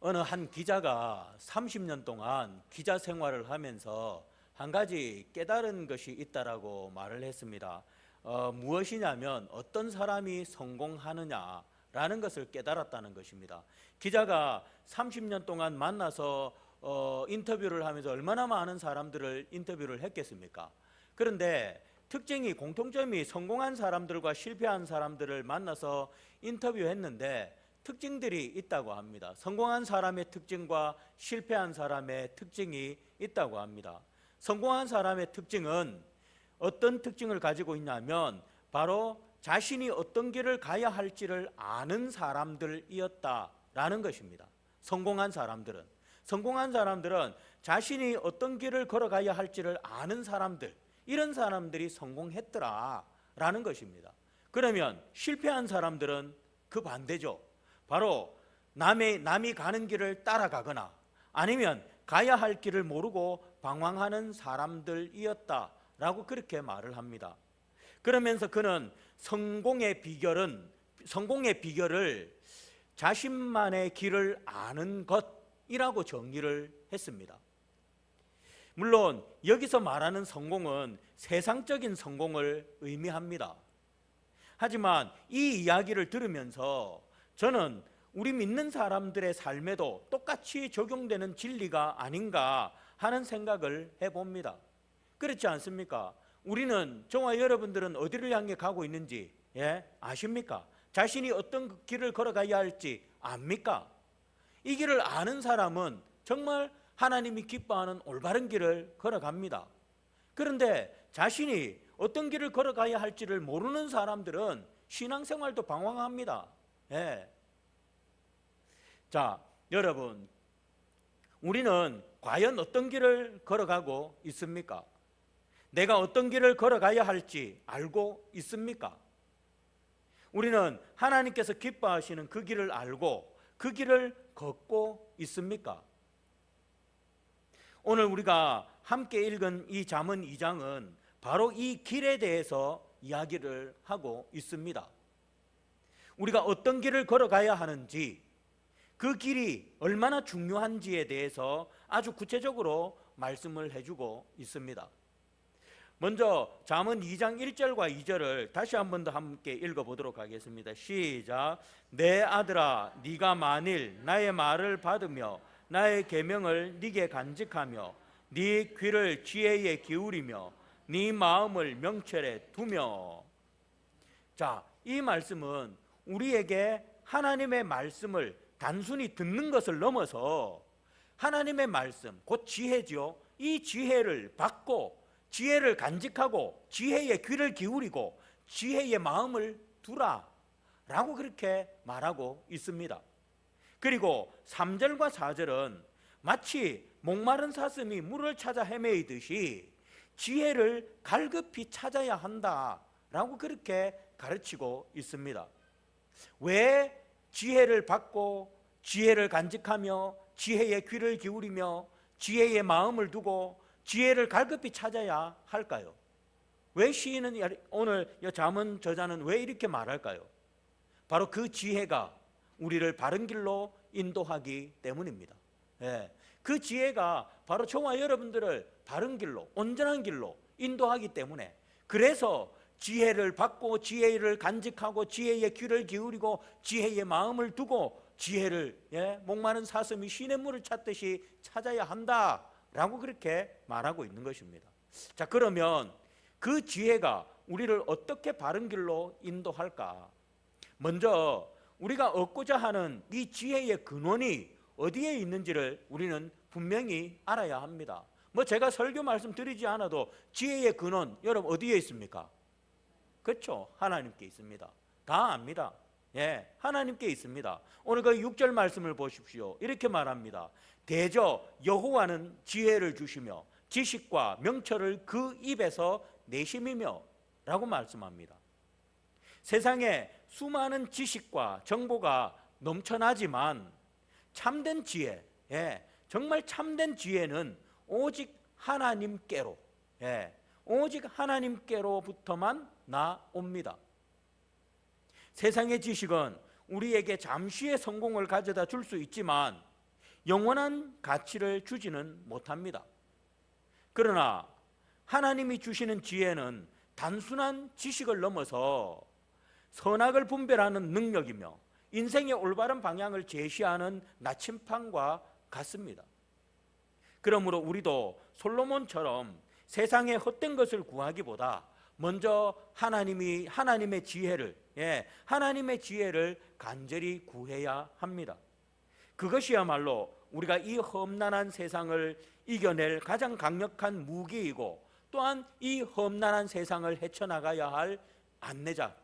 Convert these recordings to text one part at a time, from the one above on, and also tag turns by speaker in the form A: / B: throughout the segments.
A: 어느 한 기자가 30년 동안 기자 생활을 하면서 한 가지 깨달은 것이 있다라고 말을 했습니다. 무엇이냐면 어떤 사람이 성공하느냐라는 것을 깨달았다는 것입니다. 기자가 30년 동안 만나서 인터뷰를 하면서 얼마나 많은 사람들을 인터뷰를 했겠습니까? 그런데 특징이 공통점이 성공한 사람들과 실패한 사람들을 만나서 인터뷰했는데 특징들이 있다고 합니다. 성공한 사람의 특징과 실패한 사람의 특징이 있다고 합니다. 성공한 사람의 특징은 어떤 특징을 가지고 있냐면 바로 자신이 어떤 길을 가야 할지를 아는 사람들이었다라는 것입니다. 성공한 사람들은 자신이 어떤 길을 걸어가야 할지를 아는 사람들, 이런 사람들이 성공했더라라는 것입니다. 그러면 실패한 사람들은 그 반대죠. 바로 남이 가는 길을 따라가거나 아니면 가야 할 길을 모르고 방황하는 사람들이었다라고 그렇게 말을 합니다. 그러면서 그는 성공의 비결을 자신만의 길을 아는 것이라고 정의를 했습니다. 물론 여기서 말하는 성공은 세상적인 성공을 의미합니다. 하지만 이 이야기를 들으면서 저는 우리 믿는 사람들의 삶에도 똑같이 적용되는 진리가 아닌가 하는 생각을 해봅니다. 그렇지 않습니까? 우리는, 저와 여러분들은 어디를 향해 가고 있는지 아십니까? 자신이 어떤 길을 걸어가야 할지 압니까? 이 길을 아는 사람은 정말 하나님이 기뻐하는 올바른 길을 걸어갑니다. 그런데 자신이 어떤 길을 걸어가야 할지를 모르는 사람들은 신앙생활도 방황합니다. 자, 여러분, 우리는 과연 어떤 길을 걸어가고 있습니까? 내가 어떤 길을 걸어가야 할지 알고 있습니까? 우리는 하나님께서 기뻐하시는 그 길을 알고 그 길을 걷고 있습니까? 오늘 우리가 함께 읽은 이 잠언 2장은 바로 이 길에 대해서 이야기를 하고 있습니다. 우리가 어떤 길을 걸어가야 하는지, 그 길이 얼마나 중요한지에 대해서 아주 구체적으로 말씀을 해주고 있습니다. 먼저 잠언 2장 1절과 2절을 다시 한 번 더 함께 읽어보도록 하겠습니다. 시작. 내 아들아, 네가 만일 나의 말을 받으며 나의 계명을 네게 간직하며 네 귀를 지혜에 기울이며 네 마음을 명철에 두며. 자, 이 말씀은 우리에게 하나님의 말씀을 단순히 듣는 것을 넘어서 하나님의 말씀, 곧 지혜죠. 이 지혜를 받고 지혜를 간직하고 지혜의 귀를 기울이고 지혜의 마음을 두라 라고 그렇게 말하고 있습니다. 그리고 3절과 4절은 마치 목마른 사슴이 물을 찾아 헤매이듯이 지혜를 갈급히 찾아야 한다라고 그렇게 가르치고 있습니다. 왜 지혜를 받고 지혜를 간직하며 지혜의 귀를 기울이며 지혜의 마음을 두고 지혜를 갈급히 찾아야 할까요? 왜 시인은 오늘 잠언 저자는 왜 이렇게 말할까요? 바로 그 지혜가 우리를 바른 길로 인도하기 때문입니다. 그 지혜가 바로 저와 여러분들을 바른 길로, 온전한 길로 인도하기 때문에, 그래서 지혜를 받고 지혜를 간직하고 지혜의 귀를 기울이고 지혜의 마음을 두고 지혜를 목마른 사슴이 시냇물을 찾듯이 찾아야 한다라고 그렇게 말하고 있는 것입니다. 자, 그러면 그 지혜가 우리를 어떻게 바른 길로 인도할까? 먼저 우리가 얻고자 하는 이 지혜의 근원이 어디에 있는지를 우리는 분명히 알아야 합니다. 제가 설교 말씀 드리지 않아도 지혜의 근원, 여러분 어디에 있습니까? 그렇죠. 하나님께 있습니다. 다 압니다. 하나님께 있습니다. 오늘 그 6절 말씀을 보십시오. 이렇게 말합니다. 대저 여호와는 지혜를 주시며 지식과 명철을 그 입에서 내심이며 라고 말씀합니다. 세상에 수많은 지식과 정보가 넘쳐나지만 참된 지혜, 정말 참된 지혜는 오직 하나님께로, 오직 하나님께로부터만 나옵니다. 세상의 지식은 우리에게 잠시의 성공을 가져다 줄 수 있지만 영원한 가치를 주지는 못합니다. 그러나 하나님이 주시는 지혜는 단순한 지식을 넘어서 선악을 분별하는 능력이며 인생의 올바른 방향을 제시하는 나침판과 같습니다. 그러므로 우리도 솔로몬처럼 세상의 헛된 것을 구하기보다 먼저 하나님의 지혜를 간절히 구해야 합니다. 그것이야말로 우리가 이 험난한 세상을 이겨낼 가장 강력한 무기이고, 또한 이 험난한 세상을 헤쳐나가야 할 안내자,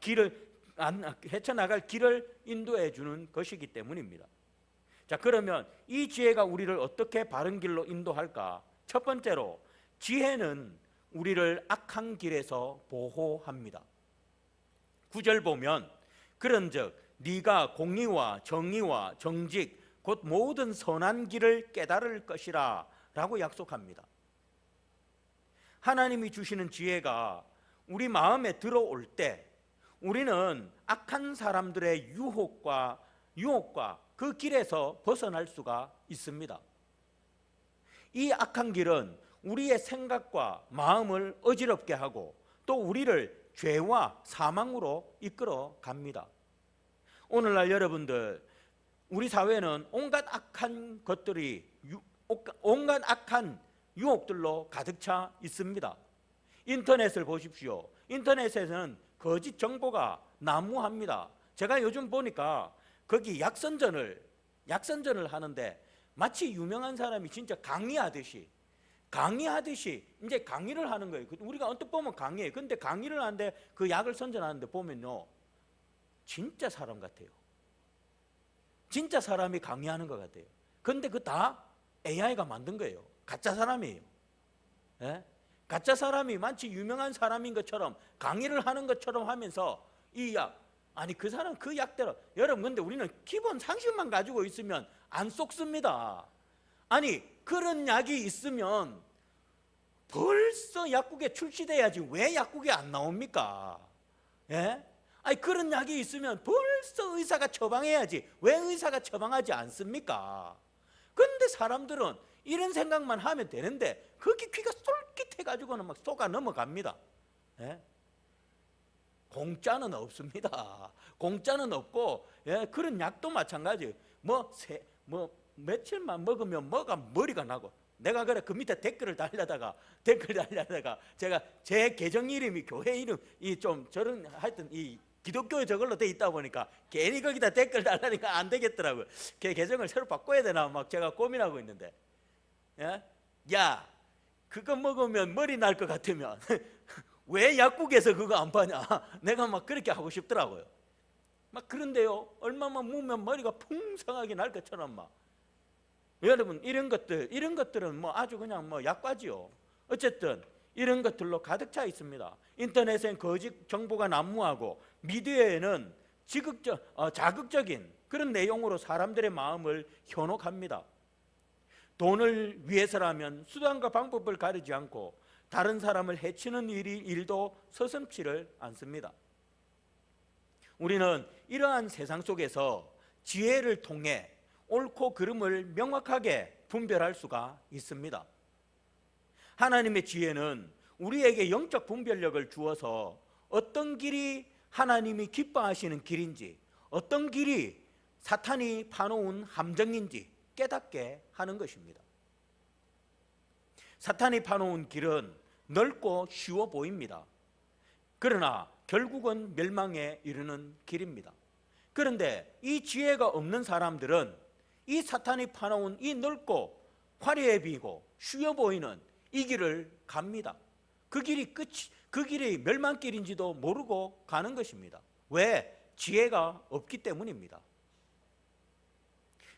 A: 헤쳐나갈 길을 인도해 주는 것이기 때문입니다. 자, 그러면 이 지혜가 우리를 어떻게 바른 길로 인도할까? 첫 번째로, 지혜는 우리를 악한 길에서 보호합니다. 9절 보면, 그런즉 네가 공의와 정의와 정직 곧 모든 선한 길을 깨달을 것이라 라고 약속합니다. 하나님이 주시는 지혜가 우리 마음에 들어올 때 우리는 악한 사람들의 유혹과 그 길에서 벗어날 수가 있습니다. 이 악한 길은 우리의 생각과 마음을 어지럽게 하고 또 우리를 죄와 사망으로 이끌어 갑니다. 오늘날 여러분들, 우리 사회는 온갖 악한 유혹들로 가득 차 있습니다. 인터넷을 보십시오. 인터넷에서는 거짓 정보가 난무합니다. 제가 요즘 보니까 거기 약선전을 하는데 마치 유명한 사람이 진짜 강의하듯이 이제 강의를 하는 거예요. 우리가 언뜻 보면 강의해요. 근데 강의를 하는데 그 약을 선전하는데 보면요, 진짜 사람 같아요. 진짜 사람이 강의하는 것 같아요. 근데 그 다 AI가 만든 거예요. 가짜 사람이에요. 예? 가짜 사람이 마치 유명한 사람인 것처럼 강의를 하는 것처럼 하면서 이 약, 아니 그 사람 그 약대로, 여러분 근데 우리는 기본 상식만 가지고 있으면 안 속습니다. 아니 그런 약이 있으면 벌써 약국에 출시돼야지 왜 약국에 안 나옵니까? 예? 아니 그런 약이 있으면 벌써 의사가 처방해야지 왜 의사가 처방하지 않습니까? 근데 사람들은 이런 생각만 하면 되는데 거기 귀가 쏠깃해가지고는 막 속아 넘어갑니다. 예? 공짜는 없습니다. 공짜는 없고, 예? 그런 약도 마찬가지예요. 며칠만 먹으면 뭐가 머리가 나고, 내가 그래 그 밑에 댓글 달려다가 제가 제 계정 이름이 교회 이름이 좀 저런 하여튼 이 기독교에 저걸로 돼 있다 보니까 괜히 거기다 댓글 달라니까 안 되겠더라고요. 그 계정을 새로 바꿔야 되나 막 제가 고민하고 있는데, 예? 야 그거 먹으면 머리 날 것 같으면 왜 약국에서 그거 안 파냐? 내가 막 그렇게 하고 싶더라고요. 막 그런데요, 얼마만 묵으면 머리가 풍성하게 날 것처럼 막. 여러분 이런 것들은 뭐 아주 그냥 뭐 약과지요. 어쨌든 이런 것들로 가득 차 있습니다. 인터넷엔 거짓 정보가 난무하고 미디어에는 자극적인 그런 내용으로 사람들의 마음을 현혹합니다. 돈을 위해서라면 수단과 방법을 가리지 않고 다른 사람을 해치는 일도 서슴지를 않습니다. 우리는 이러한 세상 속에서 지혜를 통해 옳고 그름을 명확하게 분별할 수가 있습니다. 하나님의 지혜는 우리에게 영적 분별력을 주어서 어떤 길이 하나님이 기뻐하시는 길인지, 어떤 길이 사탄이 파놓은 함정인지 깨닫게 하는 것입니다. 사탄이 파놓은 길은 넓고 쉬워 보입니다. 그러나 결국은 멸망에 이르는 길입니다. 그런데 이 지혜가 없는 사람들은 이 사탄이 파놓은 이 넓고 화려해 보이고 쉬워 보이는 이 길을 갑니다. 그 길이 멸망길인지도 모르고 가는 것입니다. 왜? 지혜가 없기 때문입니다.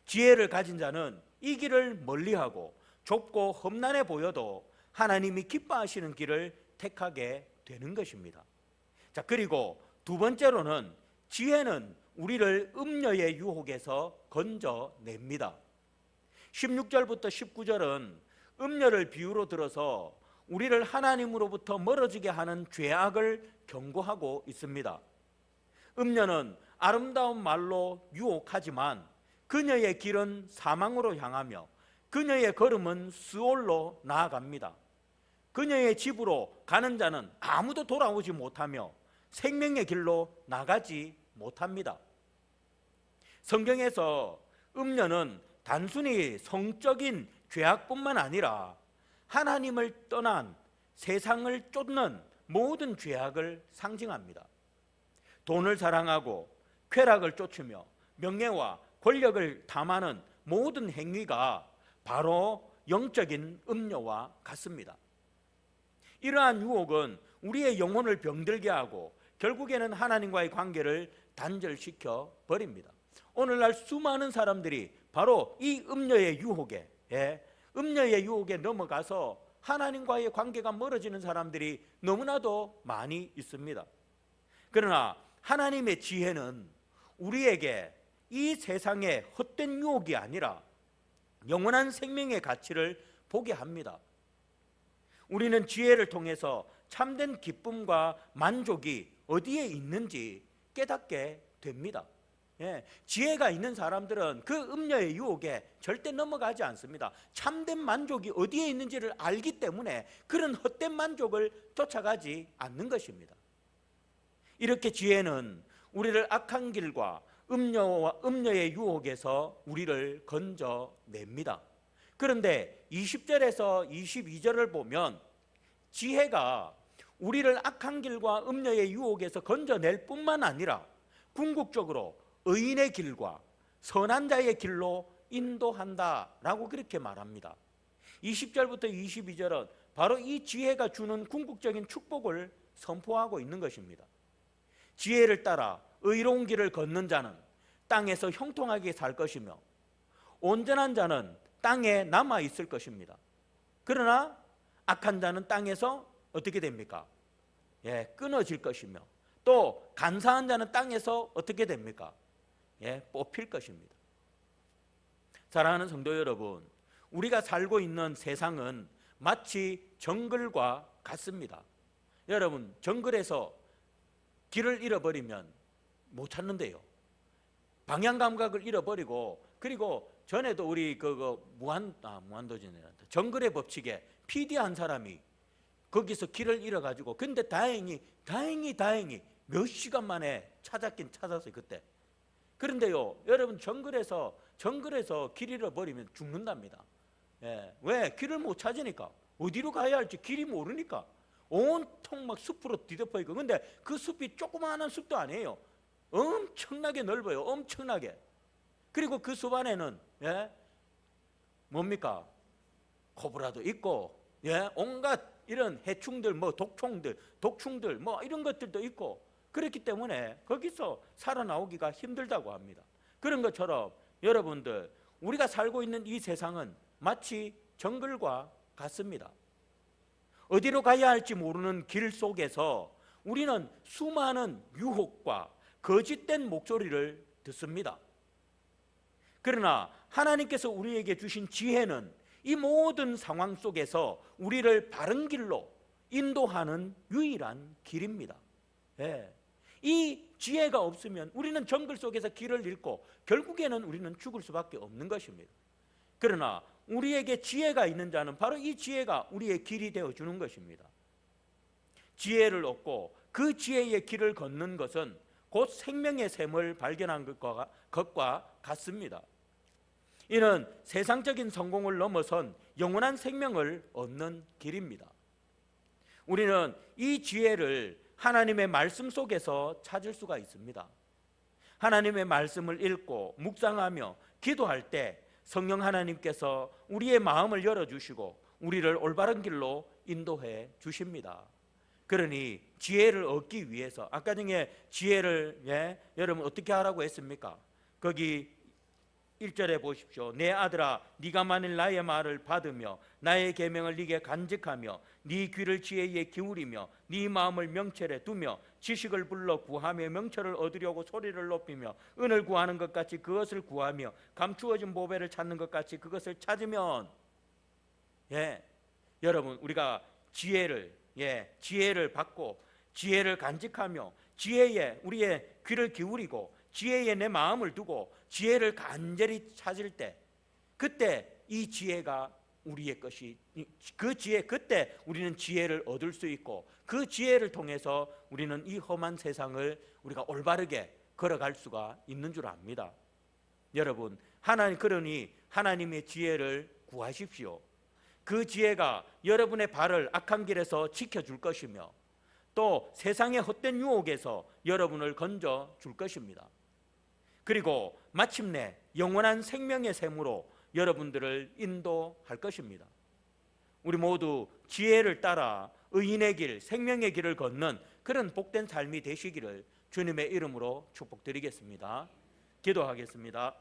A: 지혜를 가진 자는 이 길을 멀리하고 좁고 험난해 보여도 하나님이 기뻐하시는 길을 택하게 되는 것입니다. 자, 그리고 두 번째로는 지혜는 우리를 음녀의 유혹에서 건져냅니다. 16절부터 19절은 음녀를 비유로 들어서 우리를 하나님으로부터 멀어지게 하는 죄악을 경고하고 있습니다. 음녀는 아름다운 말로 유혹하지만 그녀의 길은 사망으로 향하며 그녀의 걸음은 스올로 나아갑니다. 그녀의 집으로 가는 자는 아무도 돌아오지 못하며 생명의 길로 나가지 못합니다. 성경에서 음녀는 단순히 성적인 죄악뿐만 아니라 하나님을 떠난 세상을 쫓는 모든 죄악을 상징합니다. 돈을 사랑하고 쾌락을 쫓으며 명예와 권력을 탐하는 모든 행위가 바로 영적인 음녀와 같습니다. 이러한 유혹은 우리의 영혼을 병들게 하고 결국에는 하나님과의 관계를 단절시켜 버립니다. 오늘날 수많은 사람들이 바로 이 음녀의 유혹에 넘어가서 하나님과의 관계가 멀어지는 사람들이 너무나도 많이 있습니다. 그러나 하나님의 지혜는 우리에게 이 세상의 헛된 유혹이 아니라 영원한 생명의 가치를 보게 합니다. 우리는 지혜를 통해서 참된 기쁨과 만족이 어디에 있는지 깨닫게 됩니다. 지혜가 있는 사람들은 그 음녀의 유혹에 절대 넘어가지 않습니다. 참된 만족이 어디에 있는지를 알기 때문에 그런 헛된 만족을 쫓아가지 않는 것입니다. 이렇게 지혜는 우리를 악한 길과 음녀의 유혹에서 우리를 건져냅니다. 그런데 20절에서 22절을 보면 지혜가 우리를 악한 길과 음녀의 유혹에서 건져낼 뿐만 아니라 궁극적으로 의인의 길과 선한 자의 길로 인도한다라고 그렇게 말합니다. 20절부터 22절은 바로 이 지혜가 주는 궁극적인 축복을 선포하고 있는 것입니다. 지혜를 따라 의로운 길을 걷는 자는 땅에서 형통하게 살 것이며 온전한 자는 땅에 남아 있을 것입니다. 그러나 악한 자는 땅에서 어떻게 됩니까? 끊어질 것이며 또 간사한 자는 땅에서 어떻게 됩니까? 뽑힐 것입니다. 사랑하는 성도 여러분, 우리가 살고 있는 세상은 마치 정글과 같습니다. 여러분, 정글에서 길을 잃어버리면 못 찾는데요. 방향 감각을 잃어버리고, 그리고 전에도 우리 무한도전이란다. 정글의 법칙에 PD 한 사람이 거기서 길을 잃어가지고, 근데 다행히 몇 시간 만에 찾았긴 찾았어요, 그때. 그런데요, 여러분, 정글에서 길 잃어버리면 죽는답니다. 왜? 길을 못 찾으니까. 어디로 가야 할지 길이 모르니까. 온통 막 숲으로 뒤덮여 있고, 근데 그 숲이 조그마한 숲도 아니에요. 엄청나게 넓어요. 엄청나게. 그리고 그 숲 안에는 뭡니까? 코브라도 있고, 온갖 이런 해충들, 독충들, 이런 것들도 있고, 그렇기 때문에 거기서 살아나오기가 힘들다고 합니다. 그런 것처럼 여러분들, 우리가 살고 있는 이 세상은 마치 정글과 같습니다. 어디로 가야 할지 모르는 길 속에서 우리는 수많은 유혹과 거짓된 목소리를 듣습니다. 그러나 하나님께서 우리에게 주신 지혜는 이 모든 상황 속에서 우리를 바른 길로 인도하는 유일한 길입니다. 이 지혜가 없으면 우리는 정글 속에서 길을 잃고 결국에는 우리는 죽을 수밖에 없는 것입니다. 그러나 우리에게 지혜가 있는 자는 바로 이 지혜가 우리의 길이 되어주는 것입니다. 지혜를 얻고 그 지혜의 길을 걷는 것은 곧 생명의 샘을 발견한 것과 같습니다. 이는 세상적인 성공을 넘어선 영원한 생명을 얻는 길입니다. 우리는 이 지혜를 하나님의 말씀 속에서 찾을 수가 있습니다. 하나님의 말씀을 읽고 묵상하며 기도할 때 성령 하나님께서 우리의 마음을 열어주시고 우리를 올바른 길로 인도해 주십니다. 그러니 지혜를 얻기 위해서 아까 전에 지혜를 여러분 어떻게 하라고 했습니까? 거기 1절에 보십시오. 내 아들아, 네가 만일 나의 말을 받으며 나의 계명을 네게 간직하며 네 귀를 지혜에 기울이며 네 마음을 명철에 두며 지식을 불러 구하며 명철을 얻으려고 소리를 높이며 은을 구하는 것 같이 그것을 구하며 감추어진 보배를 찾는 것 같이 그것을 찾으면, 여러분, 우리가 지혜를 받고 지혜를 간직하며 지혜에 우리의 귀를 기울이고 지혜에 내 마음을 두고 지혜를 간절히 찾을 때, 그때 이 지혜가 우리의 것이, 그 지혜, 그때 우리는 지혜를 얻을 수 있고, 그 지혜를 통해서 우리는 이 험한 세상을 우리가 올바르게 걸어갈 수가 있는 줄 압니다. 여러분, 그러니 하나님의 지혜를 구하십시오. 그 지혜가 여러분의 발을 악한 길에서 지켜줄 것이며, 또 세상의 헛된 유혹에서 여러분을 건져줄 것입니다. 그리고 마침내 영원한 생명의 샘으로 여러분들을 인도할 것입니다. 우리 모두 지혜를 따라 의인의 길, 생명의 길을 걷는 그런 복된 삶이 되시기를 주님의 이름으로 축복드리겠습니다. 기도하겠습니다.